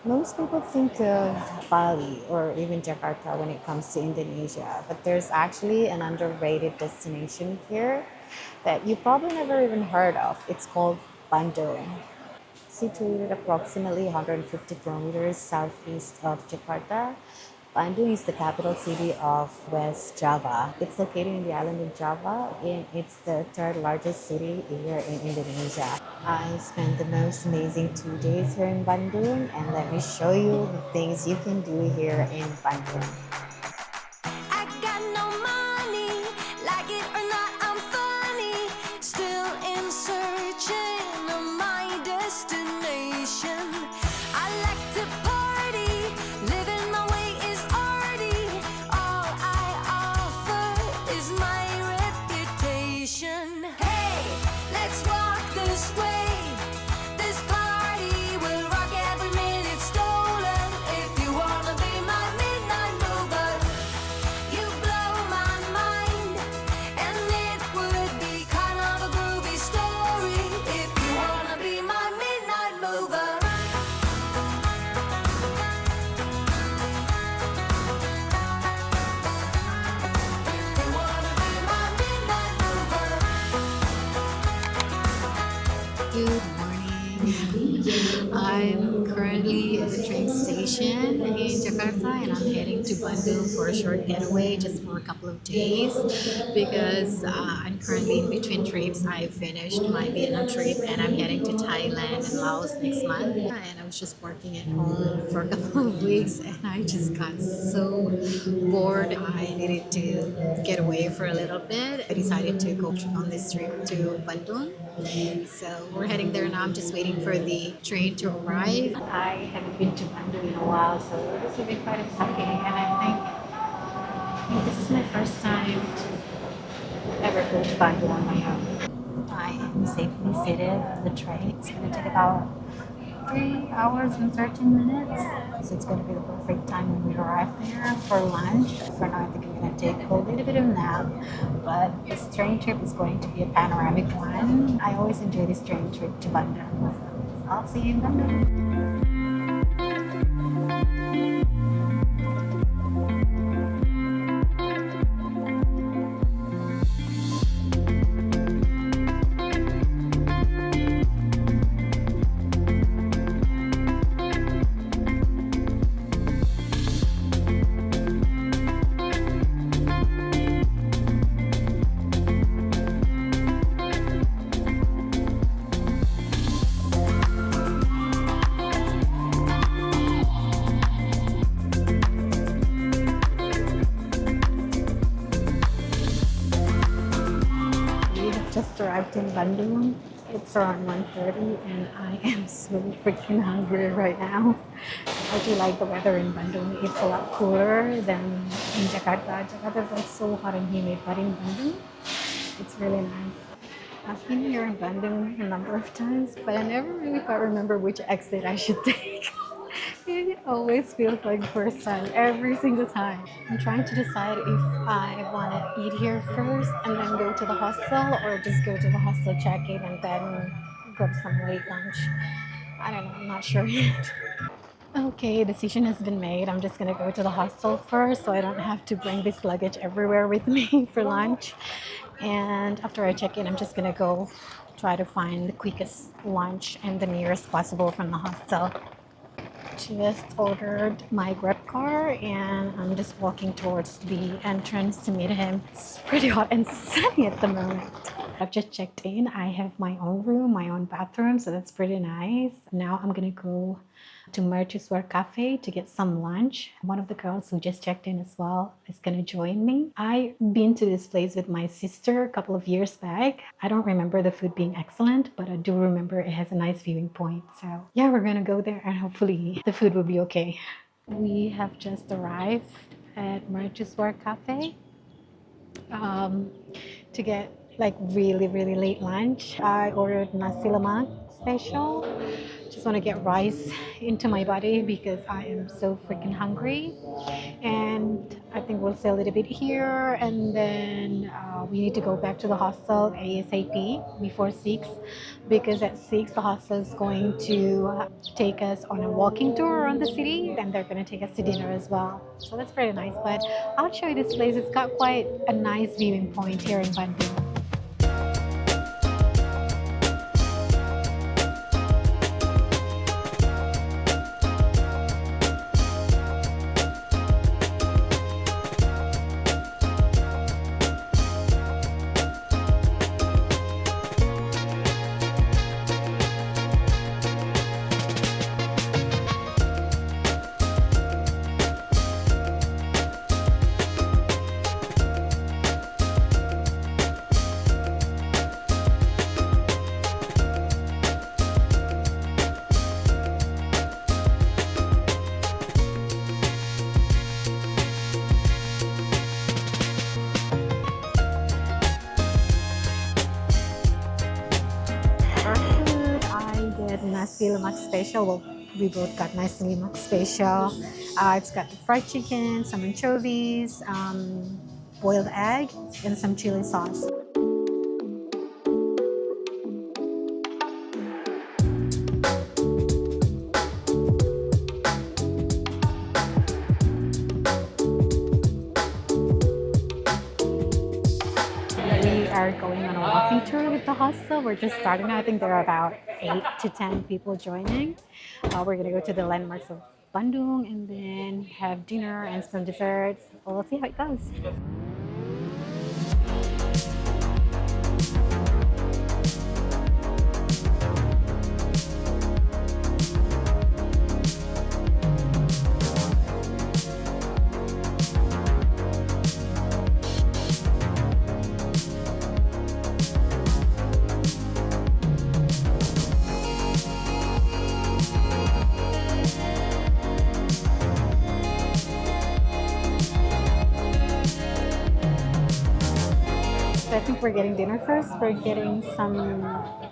Most people think of Bali or even Jakarta when it comes to Indonesia, but there's actually an underrated destination here that you probably never even heard of. It's called Bandung. Situated approximately 150 kilometers southeast of Jakarta, Bandung is the capital city of West Java. It's located in the island of Java, and it's the third largest city here in Indonesia. I spent the most amazing 2 days here in Bandung, and let me show you the things you can do here in Bandung. I got no money, like it or not, I'm funny. Still in searching of my destination. I like to party, living my way is arty. All I offer is my reputation. Hey, let's walk this way. This party will rock every minute stolen. If you wanna be my midnight mover, you blow my mind, and it would be kind of a groovy story if you wanna be my midnight mover. If you wanna be my midnight mover. Good morning. I'm currently at the train station in Jakarta and I'm heading to Bandung for a short getaway just for a couple of days because I'm currently in between trips. I finished my Vietnam trip and I'm heading to Thailand and Laos next month. And I was just working at home for a couple of weeks and I just got so bored. I needed to get away for a little bit. I decided to go on this trip to Bandung. So we're heading there now. I'm just waiting for the train to arrive. I haven't been to Bandung in a while, so this will be quite exciting. And I think this is my first time to ever go to Bandung on my own. I am safely seated on the train. It's going to take about 3 hours and 13 minutes. So it's going to be the perfect time when we arrive there for lunch. For now, I think I'm going to take a little bit of nap. But this train trip is going to be a panoramic one. I always enjoy this train trip to Bandung. So I'll see you in Bandung. We have just arrived in Bandung. It's around 1:30 and I am so freaking hungry right now. I do like the weather in Bandung. It's a lot cooler than in Jakarta. Jakarta is like so hot and humid, but in Bandung, it's really nice. I've been here in Bandung a number of times, but I never really quite remember which exit I should take. It always feels like the first time, every single time. I'm trying to decide if I want to eat here first and then go to the hostel or just go to the hostel check-in and then grab some late lunch. I don't know, I'm not sure yet. Okay, decision has been made. I'm just gonna go to the hostel first so I don't have to bring this luggage everywhere with me for lunch. And after I check in, I'm just gonna go try to find the quickest lunch and the nearest possible from the hostel. Just ordered my Grab car and I'm just walking towards the entrance to meet him. It's pretty hot and sunny at the moment. I've just checked in. I have my own room, my own bathroom, so that's pretty nice. Now I'm gonna go to Mercusuar cafe to get some lunch. One of the girls who just checked in as well is gonna join me. I've been to this place with my sister a couple of years back. I don't remember the food being excellent, but I do remember it has a nice viewing point. So yeah, we're gonna go there and hopefully the food will be okay. We have just arrived at Mercusuar cafe to get like really late lunch. I ordered nasi lemak special Just want to get rice into my body because I am so freaking hungry. And I think we'll stay a little bit here, and then we need to go back to the hostel ASAP before 6, because at 6 the hostel is going to take us on a walking tour around the city. Then they're going to take us to dinner as well. So that's pretty nice. But I'll show you this place. It's got quite a nice viewing point here in Bandung. Nasi lemak special. Well, we both got nasi lemak special. It's got the fried chicken, some anchovies, boiled egg, and some chili sauce. We are going on a walking tour with the hostel. We're just starting. I think there are about 8 to 10 people joining. We're gonna go to the landmarks of Bandung and then have dinner and some desserts. We'll see how it goes. I think we're getting dinner first. We're getting some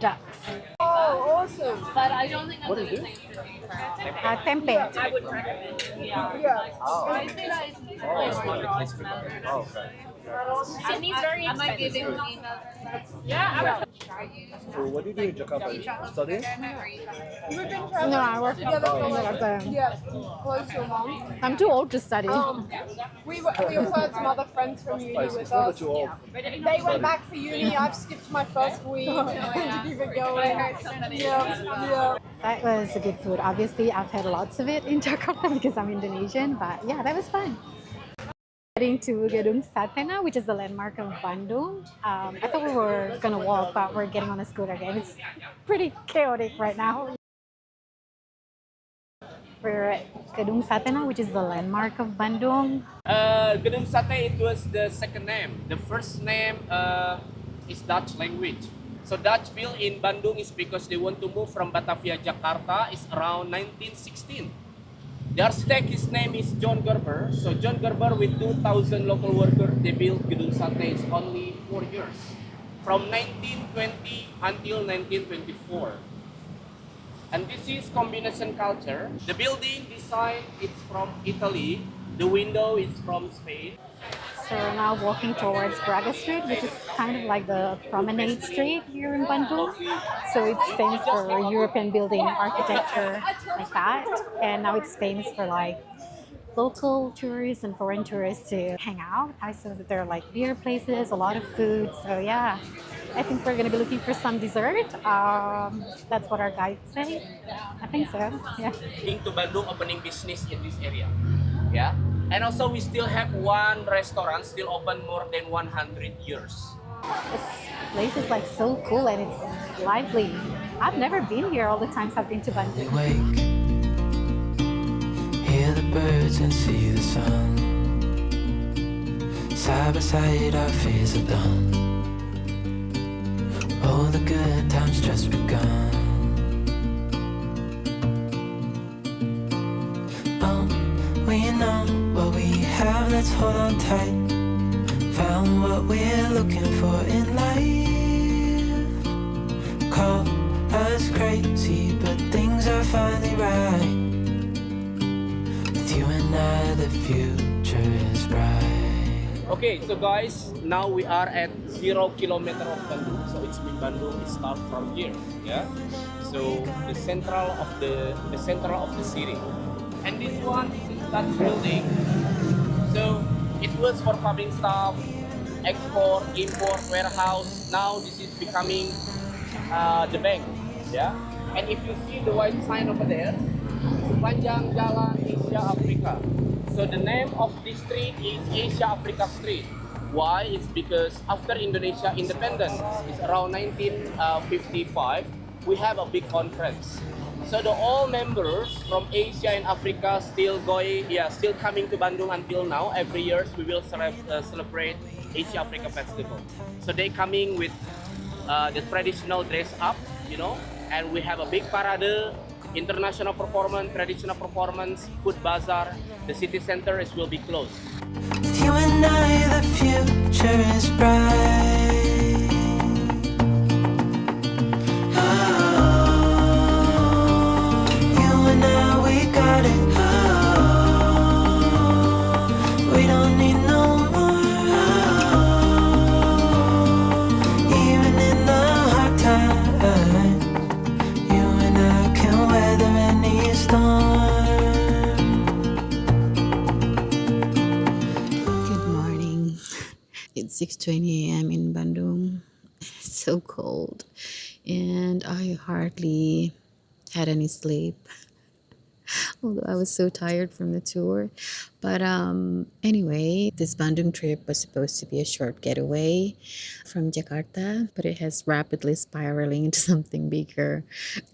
ducks. Oh, awesome. But I don't think I'm What going is to it? Tempe. I would recommend it. Yeah. Oh. I think that it's like Oh, okay. Sydney's very expensive. I might give him Yeah, I would try you. So what do you do in Jakarta? Study? We've been traveling No, I work together for Jakarta. close to a month. I'm too old to study. We also had some other friends from uni It's with not us. that you're old. They went back for uni. I've skipped my first week to keep it going. Yeah. That was a good food. Obviously, I've had lots of it in Jakarta because I'm Indonesian, but yeah, that was fun. Heading to Gedung Sate now, which is the landmark of Bandung. I thought we were gonna walk, but we're getting on a scooter again. It's pretty chaotic right now. We're at Gedung Sate now, which is the landmark of Bandung. Gedung Sate, it was the second name. The first name is Dutch language. So Dutch built in Bandung is because they want to move from Batavia, Jakarta. It's around 1916. The architect, his name is John Gerber. So John Gerber with 2,000 local workers, they built Gedung Sate. It's only 4 years. From 1920 until 1924. And this is combination culture. The building design is from Italy. The window is from Spain. So we're now walking towards Braga Street, which is kind of like the promenade street here in Bandung. So it's famous for European building architecture like that. And now it's famous for like local tourists and foreign tourists to hang out. I saw that there are like beer places, a lot of food. So yeah, I think we're gonna be looking for some dessert. That's what our guides say. I think so, yeah. Into Bandung opening business in this area. Yeah. And also we still have one restaurant still open more than 100 years. This place is like so cool and it's lively. I've never been here all the times I've been to We Bandung. wake, hear the birds and see the sun. Side by side our fears are done. All the good times just begun. We know what we have, let's hold on tight. Found what we're looking for in life. Call us crazy, but things are finally right. With you and I, the future is bright. Okay, so guys, now we are at 0 kilometer of Bandung. So it's mean Bandung is start from here, yeah. So the central of the city, and this one is that building. So it was for farming stuff, export, import, warehouse. Now this is becoming the bank, yeah. And if you see the white sign over there, sepanjang Jalan Asia Afrika. So the name of this street is Asia Africa Street. Why? It's because after Indonesia independence, it's around 1955, we have a big conference. So the all members from Asia and Africa still coming to Bandung until now. Every year we will celebrate Asia Africa Festival. So they coming with the traditional dress up, you know, and we have a big parade, international performance, traditional performance, food bazaar. The city center will be closed. With you and I, the future is bright. You and I, we got it. We don't need no more. Even in the hard times, you and I can weather any storm. Good morning. It's 6:20 a.m. in Bandung. It's so cold, and I hardly had any sleep. Although I was so tired from the tour. But anyway, this Bandung trip was supposed to be a short getaway from Jakarta, but it has rapidly spiraling into something bigger.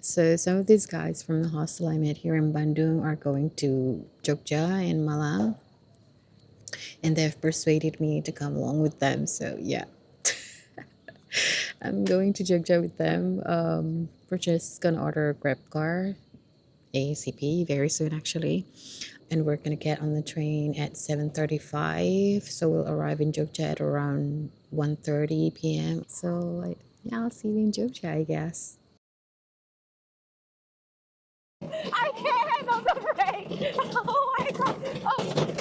So some of these guys from the hostel I met here in Bandung are going to Jogja and Malang, and they've persuaded me to come along with them. So yeah. I'm going to Jogja with them. We're just gonna order a Grab car ASAP very soon actually, and we're gonna get on the train at 7:35, so we'll arrive in Jogja at around 1:30 p.m. So yeah, I'll see you in Jogja, I guess. I can't handle the rain. Oh my god. Oh.